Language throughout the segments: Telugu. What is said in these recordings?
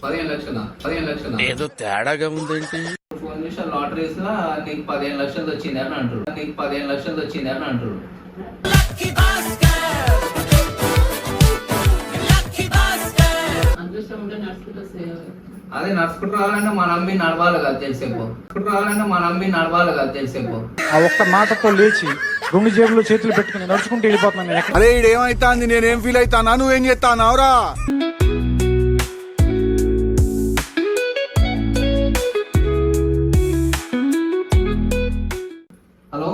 15 లక్షల ఏదో తేడాగా ఉందేంటి? ఫోన్ చేసి లాటరీస్ లా నీకు 15 లక్షలు వచ్చింది అని అంటారు. నీకు 15 లక్షలు వచ్చింది అని అంటారు. అదృష్టం ఉంటే నడుచుకుంటూ వస్తాయి. అదే నడుచుకుంటూ రావాలంటే మన అమ్మి నడవాలి కదా తెలిసేపో. ఆ ఒక్క మాటతో లేచి 2 జేబుల్లో చేతులు పెట్టుకుని నడుచుకుంటూ వెళ్ళిపోతున్నాను. అరే ఏమైతాంది, నేనేం ఫీల్ అవుతానా, నువ్వేం చేస్తానావురా? హలో,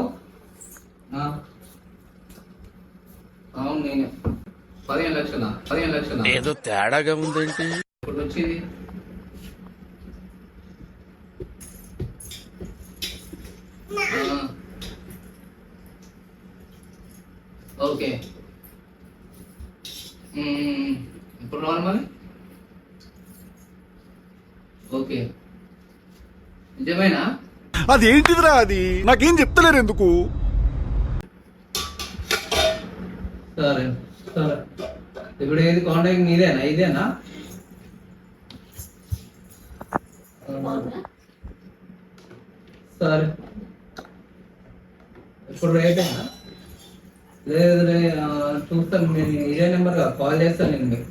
అవును నేనే. 15 లక్షల ఏదో తేడాగా ఉందేంటి? ఇప్పుడు వచ్చింది. ఓకే, ఇప్పుడు నార్మల్. ఓకే, నిజమేనా? అదేంటిదిరా అది, నాకేం చెప్తలేరు ఎందుకు? సరే సరే, ఇప్పుడు ఏది కాంటాక్ట్ మీదేనా? ఇదేనా? సరే, ఇప్పుడు రేట్ అయినా లేదు చూస్తాను. నేను ఇదే నెంబర్ కాల్ చేస్తాను నేను మీకు.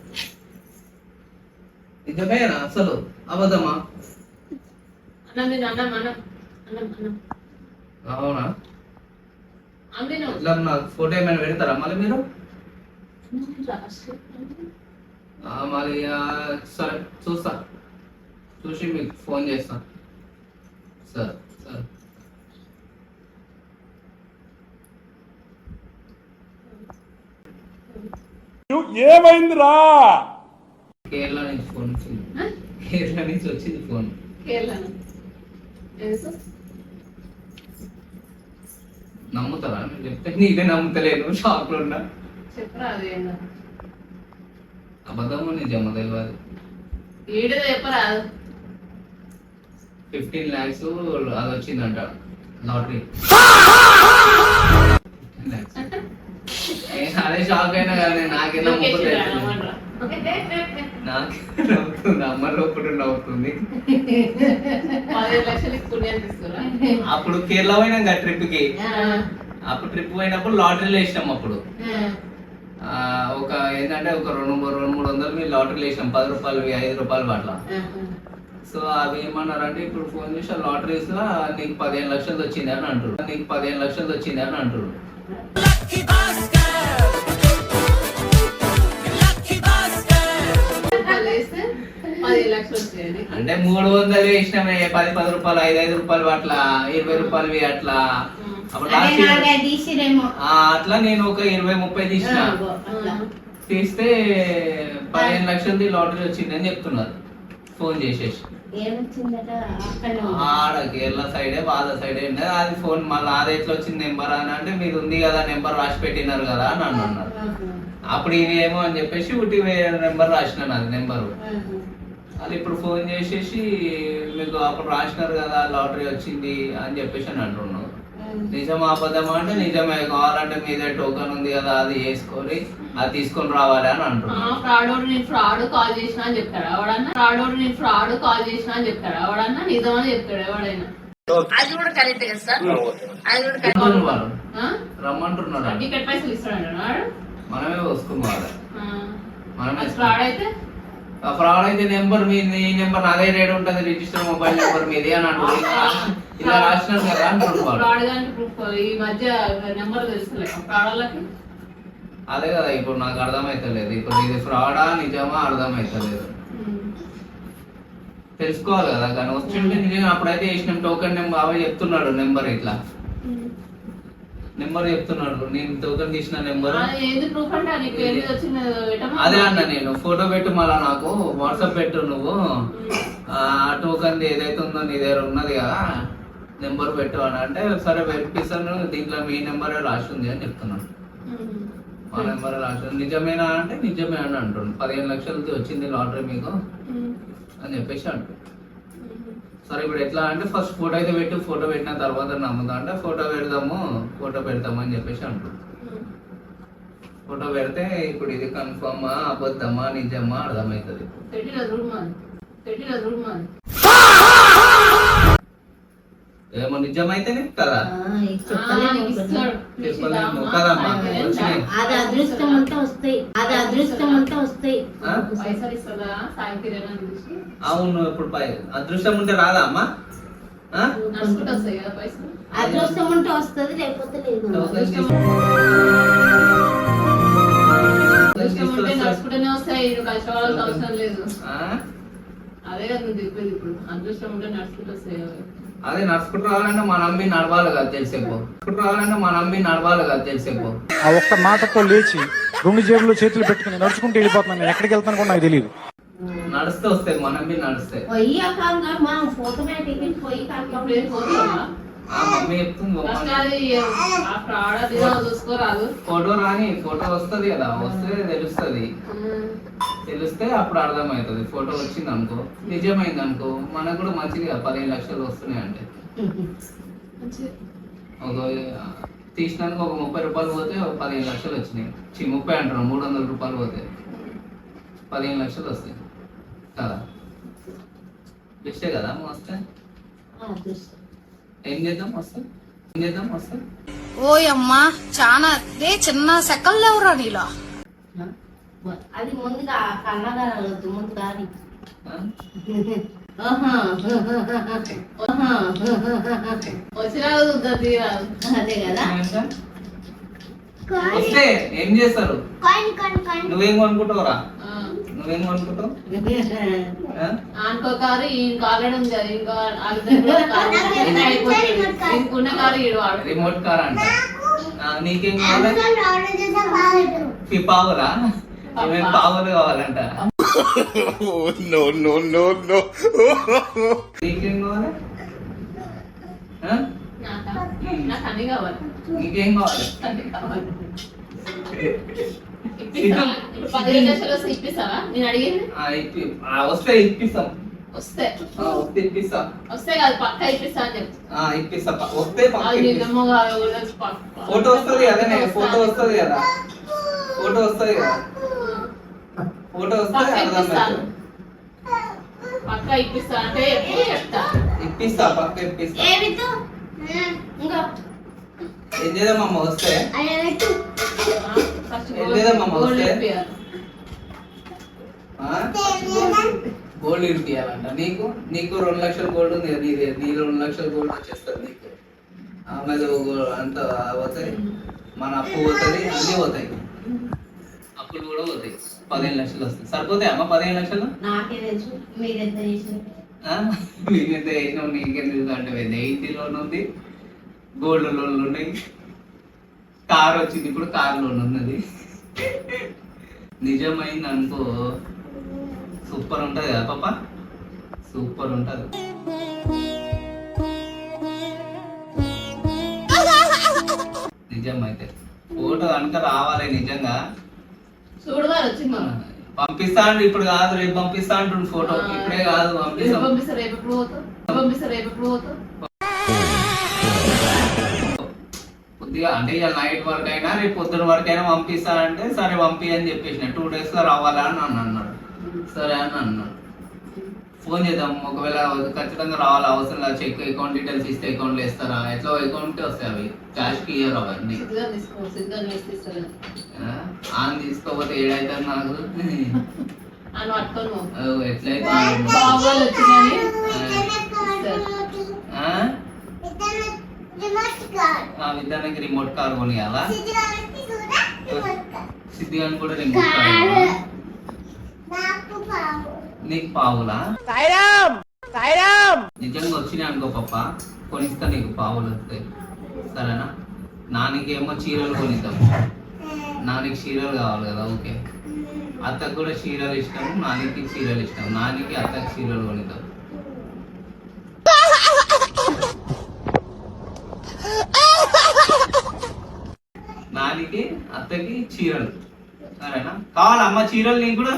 నిజమేనా అసలు అబద్ధమా? అవునా? ఇట్లా నాకు ఫోటో ఏమైనా పెడతారా మళ్ళీ మీరు? మళ్ళీ సరే చూస్తా, చూసి మీకు ఫోన్ చేస్తా. సరే సరే. ఏమైందిరా? కేరళ నుంచి ఫోన్ వచ్చింది. కేరళ నుంచి వచ్చింది ఫోన్. నమ్ముతారా? నేను చెప్తే నీదే నమ్ముతలేను, షాక్ లో ఉన్నా. చెప్పరా అబద్ధము నిజమో తెలియదు. 15 lakhs అది వచ్చిందంట లాటరీ. అదే షాక్ అయినా కదా. నాకేనా నవ్వుతుంది, అమ్మ లోపల నవ్వుతుంది. అప్పుడు కేరళ పోయినాం కదా ట్రిప్ కి. అప్పుడు ట్రిప్ పోయినప్పుడు లాటరీలు వేసినాం. అప్పుడు ఒక ఏంటంటే ఒక 200-300 లాటరీలు వేసినాం. 10 రూపాయలు 5 రూపాయలు అట్లా. సో అవి ఏమన్నారంటే ఇప్పుడు ఫోన్ చేసి లాటరీస్ లా నీకు 15 లక్షలు వచ్చింది అని అంటారు. అంటే 300 వేసినామే, 10 రూపాయలు 5 రూపాయలు అట్లా 20 రూపాయలు అట్లా. అట్లా నేను ఒక 20-30 తీస్తే 15 లక్షలది లాటరీ వచ్చింది అని చెప్తున్నారు ఫోన్ చేసేసి. ఆడ కేరళ సైడే బాధ సైడే ఉండేది అది. ఫోన్ మళ్ళీ అది ఎట్లా వచ్చింది నెంబర్ అని అంటే మీరు ఉంది కదా నెంబర్ రాసి పెట్టినారు కదా అని అన్నారు. అప్పుడు ఇవి ఏమో అని చెప్పేసి ఒకటి నెంబర్ రాసినాను, అది నెంబరు. అది ఇప్పుడు ఫోన్ చేసేసి మీకు అప్పుడు రాసినారు కదా లాటరీ వచ్చింది అని చెప్పేసి అని అంటున్నాను. నిజమా అబద్ధమా అంటే నిజమే, కావాలంటే మీదే టోకెన్ ఉంది కదా అది వేసుకొని అది తీసుకొని రావాలి అని అంటున్నాను. ఫ్రాడ్ కాల్ చేసినా అని చెప్తాడు ఎవడన్నా, నిజమని చెప్తాడు ఎవడైనా. అది కూడా కరెక్ట్ కదా సార్, అది కూడా కరెక్ట్. రమ్మంటున్నాడు, టికెట్ పైసలు ఇస్తాడు, మనమే వసుకోవాలి. ఫ్రాడ్ అయితే ఫ్రాడ్ అయితే నెంబర్ మీది, ఈ నెంబర్ అదే రేట్ ఉంటుంది, రిజిస్టర్ మొబైల్ నెంబర్ మీది అని అంటారు. ఇలా రాసినారు కదా అంటున్నారు. ఈ మధ్య నెంబర్ తెలుసుకోలేదు ఫ్రాడ్ వాళ్ళకి. అదే కదా ఇప్పుడు నాకు అర్థమైతలేదు. ఇప్పుడు ఇది ఫ్రాడా నిజమా అర్థమైతలేదు. తెలుసుకోవాలి కదా. కానీ వచ్చింటే నిజంగా అప్పుడైతే వేసినాం టోకెన్ నెంబర్ అవే చెప్తున్నాడు. నెంబర్ ఇట్లా నెంబర్ చెప్తున్నాడు. నేను టోకెన్ తీసిన నెంబర్ అదే అన్న. నేను ఫోటో పెట్టు మళ్ళా నాకు వాట్సాప్ పెట్టు నువ్వు. ఆ టోకెన్ ఏదైతే ఉందో నీ దగ్గర ఉన్నది కదా నెంబర్ పెట్టు అని అంటే సరే వెరిఫికేషన్ దీంట్లో మీ నెంబరే రాసి ఉంది అని చెప్తున్నాడు. మా నెంబర్ రాసి నిజమేనా అంటే నిజమే అని అంటుండు. 15 లక్షలది వచ్చింది లాటరీ మీకు అని చెప్పేసి అంటు. సరే ఇప్పుడు ఎట్లా అంటే ఫస్ట్ ఫోటో అయితే పెట్టు, ఫోటో పెట్టిన తర్వాత నమ్ముతా అంటే ఫోటో పెడతాము అని చెప్పేసి అంటుంది. ఫోటో పెడితే ఇప్పుడు ఇది కన్ఫర్మా అబద్ధమా నిజమా అర్థమవుతుంది. పెట్టిన రూమ్ అది. ఏమో నిజమైతేనే కదా నీకు ఇస్తాడు. చెప్పలేము కదమ్మా వచ్చినాయి. అది అదృష్టం అంతా వస్తాయి, అది అదృష్టం అంతా వస్తాయి. ఆ? పైసలు ఇస్తుందా సాయి కిరణ్ చూసి అవును ఇప్పుడు అదృష్టం ఉంటే రాదా అమ్మా ఆ? నడుచుకుంటూ వస్తాయి కదా పైసలు. అదృష్టం ఉంటే వస్తుంది, లేకపోతే లేదు. అదృష్టం ఉంటే నడుచుకుంటూనే వస్తాయి. నువ్వు కష్టపడాల్సిన అవసరం లేదు. ఆ? అదే కదా నువ్వు చెప్పేది ఇప్పుడు. అదృష్టం ఉంటే నడుచుకుంటూ వస్తాయి కదా. అదే నడుచుకుంటూ రావాలంటే మన అమ్మి నడవాలి కదా తెలిసేపో. నడుచుకుంటూ రావాలంటే మన అమ్మి నడవాలి కదా తెలిసేపో. ఆ ఒక్క మాటతో లేచి 2 జేబుల్లో చేతులు పెట్టుకుని నడుచుకుంటూ వెళ్ళిపోతున్నాను. నేను ఎక్కడికి వెళ్తాను కూడా నాకు తెలియదు. నడుస్తే వస్తాయి మన అమ్మి నడుస్తాయి. పొయ్యి కాక మనం పోతమే టిఫిన్ పొయ్యి కాక ఇప్పుడు ఏం పోతున్నావా? ఆ మమ్మీ చెప్తుంది ఫస్ట్ అది అప్పుడు ఆడది చూసుకోరాదు. ఫోటో రాని ఫోటో వస్తుంది కదా వస్తే తెలుస్తుంది. తెలిస్తే అప్పుడు అర్థమవుతుంది. ఫోటో వచ్చింది అనుకో నిజమైంది అనుకో మనకు కూడా మంచిది కదా. 15 లక్షలు వస్తున్నాయి అంటే ఒక తీసినానికి ఒక 30 రూపాయలు పోతే ఒక 15 లక్షలు వచ్చినాయి. 30 అంటారు 300 రూపాయలు పోతే 15 లక్షలు వస్తాయి కదా. బెస్టే కదా వస్తే. అదృష్టం. ఏం చేద్దాం వస్తే ఏం చేద్దాం వస్తే ఓయమ్మా చాలా చిన్న సెకల్ లేవురా నీలా. అది ముందుగా కన్నదాలు ముందు కానీ ఆ? వచ్చిరాదు తీరాదు. అదే కదా. ఏంటా? వస్తే ఏం చేస్తారు? నువ్వేం కొనుక్కుంటావురా? నువ్వేం కొనుక్కుంటావు? ఆ? అనుకో కారు ఈయనకు ఆల్రెడీ ఉంది అది. ఇంకా ఇంకున్న కారు ఈడు వాడు. రిమోట్ కార్ అంట. నీకేం కావాలి? పావురా ఏమేమి పావులు కావాలంట. నో నో నో నో నీకేం కావాలి? ఆ? నాకు అన్ని కావాలి. నీకేం కావాలి? అన్ని కావాలి. ఇప్పిస్తావా? ఇప్పుడు 15 లక్షలు వస్తే ఇప్పిస్తావా? నేను అడిగింది వస్తే ఇప్పిస్తాం. వస్తే వస్తే ఇప్పిస్తా. వస్తే కాదు పక్కా ఇప్పిస్తా అని చెప్తా. ఇప్పిస్తా వస్తే పక్క అది ఇప్పిస్తా. నిజమో కాదో కూడా ఫోటో వస్తుంది కదా ఫోటో వస్తుంది కదా ఫోటో వస్తుంది కదా ఫోటో వస్తే పక్కా ఇప్పిస్తాను. అర్థం పక్కా ఇప్పిస్తా అంటే ఎప్పుడు చెప్తా. ఇప్పిస్తా పక్క ఇప్పిస్తా. ఇంకా ఏం చేద్దామమ్మ వస్తే ఫస్ట్ ఏం లేదమ్మా, గోల్డ్ వస్తే? ఇప్పియాలి. గోల్డ్ ఇప్పియాలంట. నీకు 2 లక్షల గోల్డ్ ఉంది కదా నీది. నీ 2 లక్షల గోల్డ్ వచ్చేస్తుంది నీకు. ఆమెది అంత పోతాయి. మన అప్పు పోతుంది అన్నీ పోతాయి. అప్పులు కూడా పోతాయి. 15 లక్షలు వస్తాయి. సరిపోతాయి అమ్మ 15 లక్షలు? నాకే తెలుసు మీరెంత చేసారు. నీకెంత వేసినావు నీకెంత అంటే ఇంటి లోన్ ఉంది, గోల్డ్ లోన్లు ఉన్నాయి, కార్ వచ్చింది ఇప్పుడు కార్ లోన్ ఉన్నది. నిజమైంది అనుకో సూపర్ ఉంటది కదా పాప. సూపర్ ఉంటది. నిజమైతే ఫోటో కనుక రావాలి నిజంగా. చూడగారు వచ్చింది మనం. పంపిస్తా అండి ఇప్పుడు కాదు రేపు పంపిస్తా అంటుండు ఫోటో. ఇప్పుడే కాదు పంపిస్తాం. పంపిస్తా రేపు ఎప్పుడు పోతావు? పంపిస్తా రేపు ఎప్పుడు పోతావు? కొద్దిగా అంటే ఇవాళ నైట్ వరకు అయినా రేపు పొద్దున వరకు అయినా పంపిస్తా అంటే సరే పంపి అని చెప్పేసిన. 2 days లో రావాలా అని అన్నాడు. సరే అని అన్నాడు. ఫోన్ చేద్దాం ఒకవేళ ఖచ్చితంగా రావాలి అవసరం లేదు. చెక్ అకౌంట్ డీటెయిల్స్ ఇస్తే అకౌంట్లో వేస్తారా? ఎట్లా అకౌంట్కి వస్తాయి అవి. క్యాష్కి ఇయ్యరు అవన్నీ. సిద్ధంగా తీసుకో సిద్ధంగా ఇస్తాను. ఆన్ తీసుకోకపోతే ఏడైతే నాకు అని పట్టుకోను. ఎట్లయితే బాగోలు వచ్చినాయని విద్యానికి రిమోట్ కార్ కొనియాలా? సిద్ధిగాని కూడా రిమోట్ కార్. నీకు పావులా? నిజంగా వచ్చినాయి అనుకో పప్ప కొనిస్తా నీకు పావులు వస్తాయి. సరేనా? నానికేమో చీరలు కొనిద్దాం. నానికి చీరలు కావాలి కదా. ఓకే. అత్తకు కూడా చీరలు ఇష్టం, నానికి చీరలు ఇష్టం. నానికి అత్తకు చీరలు కొనిద్దాం. నానికి అత్తకి చీరలు. సరేనా? కావాలా అమ్మ చీరలు నీకు కూడా?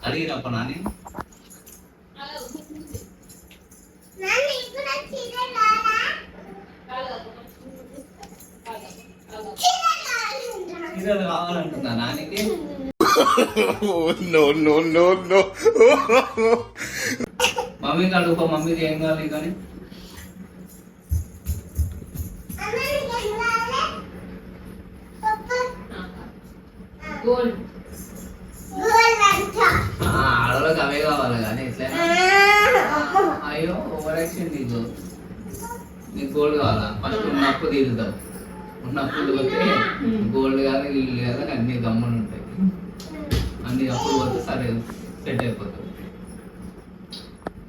అడిగిరప్ప నాని. చీరలు కావాలంటుందా నానికి? no, no, no, no. మమ్మీకి అడుగుకో, మమ్మీకి ఏం కావాలి కానీ. గోల్డ్ ఆడవాళ్ళకి అవే కావాలి కానీ ఎట్లా. అయ్యో ఓవర్ యాక్షన్. నీకు గోల్డ్ కావాలా? ఫస్ట్ ఉన్న అప్పు తీరుతావు. ఉన్న అప్పులు పోతే గోల్డ్ కాదు, ఇల్లు కాదు, అన్ని గమ్ములు ఉంటాయి. అన్ని అప్పులు పోతే సరే సెట్ అయిపోతావు.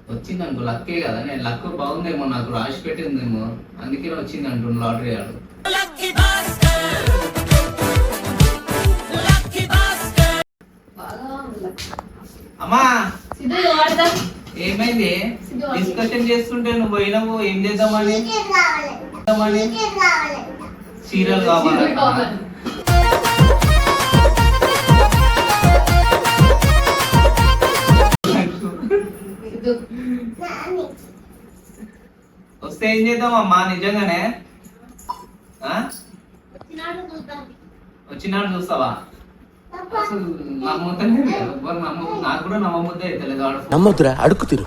వచ్చింది అనుకో, లక్కే కదా. నేను లక్ బాగుందేమో, నాకు రాసి పెట్టిందేమో, అందుకే వచ్చింది అంటున్నా లాటరీ ఆడు. అమ్మా ఏమైంది? డిస్కషన్ చేస్తుంటే నువ్వు పోయినావు. ఏం చేద్దామని? సీరియల్ కావాలి. వస్తే ఏం చేద్దాం అమ్మా? నిజంగానే వచ్చినాడు చూస్తావా? అసలు నమ్మవుతానే నాకు కూడా నమ్మముద్దే అవుతలేదు. నమ్మొద్దురా, అడుగు తిరు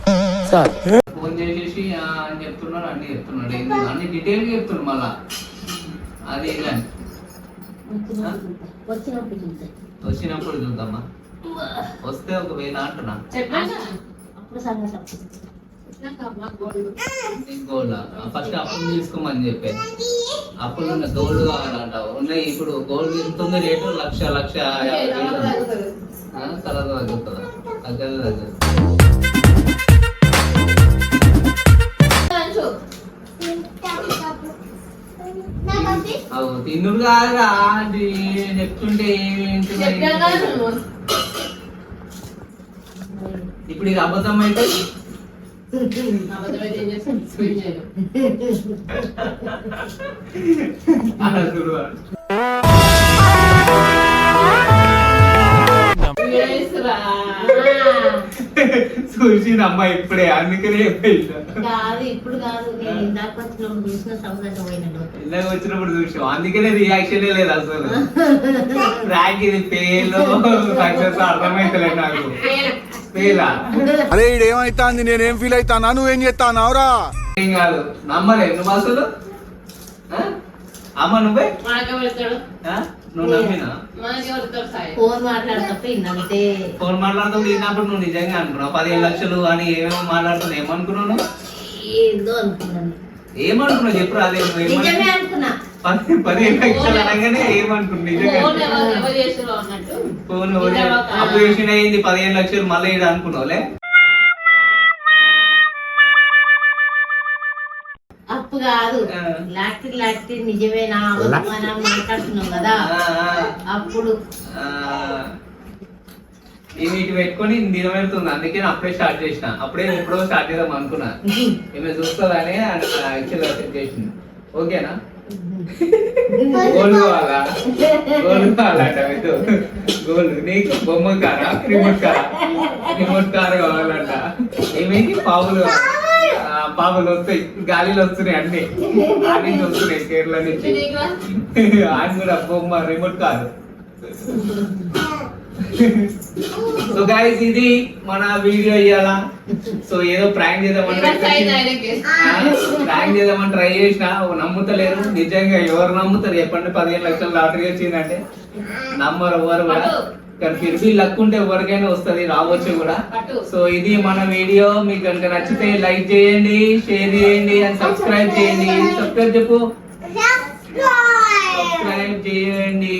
సార్. ఫోన్ చేసేసి అని చెప్తున్నాడు, అన్ని చెప్తున్నాడు. ఏంటి అన్ని డీటెయిల్ గా చెప్తున్నాడు మళ్ళా. అది కానీ వచ్చినప్పుడు చూద్దామా? వస్తే ఒకవేళ అంటున్నా గోల్డ్ ఫస్ట్ అప్పులు తీసుకోమని చెప్పే. అప్పులు ఉన్న గోల్డ్ కావాలంటావు. ఉన్నాయి ఇప్పుడు గోల్డ్ ఎంత ఉంది రేటు? 1,50,000 తర్వాత తగ్గుతుందా? తగ్గదు తగ్గదు. తిన్నుడు కాదురా, చెప్తుంటే ఇప్పుడు ఇది అబద్ధం అయితే చూసింది అమ్మ ఇప్పుడే, అందుకనే కాదు ఇప్పుడు కాదు, నేను ఇందాక వచ్చినప్పుడు చూసిన సౌందర్య పోయినాడు. ఇందాక వచ్చినప్పుడు చూసాం, అందుకనే రియాక్షన్ లేదు అసలు. ర్యాంక్ ఇది పేలు సక్సెస్ అర్థమైతలేదు నాకు. పేలా అరే ఏమైతాంది? నేనేం ఫీల్ అవుతానా? నువ్వేం చేస్తానావురా? ఏం కాదు, నమ్మలే నువ్వు అసలు. అమ్మ నువ్వే నువ్వు నమ్మినా? ఫోన్ మాట్లాడతప్ప ఇంతే. ఫోన్ మాట్లాడుతూ తిన్నప్పుడు నువ్వు నిజంగా అనుకున్నావు 15 లక్షలు అని ఏమేమో మాట్లాడుతున్నావు. ఏమనుకున్నావు? ఏందో అనుకున్నాను. ఏమనుకున్నావు చెప్పు. అదే నిజమే అనుకున్నా. 15 లక్షలు అనగానే ఏమనుకున్నావు? నిజంగా ఫోన్ అప్పు చేసిన అయింది 15 లక్షలు మళ్ళీ ఇది అనుకున్నావులే. అప్పు కాదు, లాక్టి నిజమేనా మనం మాట్లాడుతున్నాం కదా అప్పుడు. నేను ఇటు పెట్టుకొని నిలబెడుతుంది, అందుకే నేను అప్పుడే స్టార్ట్ చేసిన. అప్పుడే ఎప్పుడో స్టార్ట్ చేద్దాం అనుకున్నా. ఈమె చూస్తుందని యాక్చువల్గా సెట్ చేసింది. ఓకేనా? గోల్డ్ కావాలా? గోల్డ్ కావాలంట మీకు. గోల్డ్ నీకు బొమ్మ కారా? రిమోట్ కారా? రిమోట్ కార్ కావాలంట. ఏమైంది? పాములు వస్తాయి, గాలిలో వస్తున్నాయి, అన్ని అన్ని వస్తున్నాయి కేరళ నుంచి. ఆయన కూడా బొమ్మ రిమోట్ కారు. సో గైస్ ఇది మన వీడియో ఇయ్యాల. సో ఏదో ప్రాంక్ చేద్దామని ట్రై చేసిన, నమ్ముతలేరు. నిజంగా ఎవరు నమ్ముతారు చెప్పండి? 15 లక్షలు లాటరీ వచ్చిందంటే నమ్మరు ఎవరు కూడా. కానీ ఫిర్బీ లక్ ఉంటే ఎవరికైనా వస్తుంది, రావచ్చు కూడా. సో ఇది మన వీడియో. మీకు కనుక నచ్చితే లైక్ చేయండి, షేర్ చేయండి అండ్ సబ్స్క్రైబ్ చేయండి. సబ్స్క్రైబ్ చెప్పు. సబ్స్క్రైబ్ చేయండి.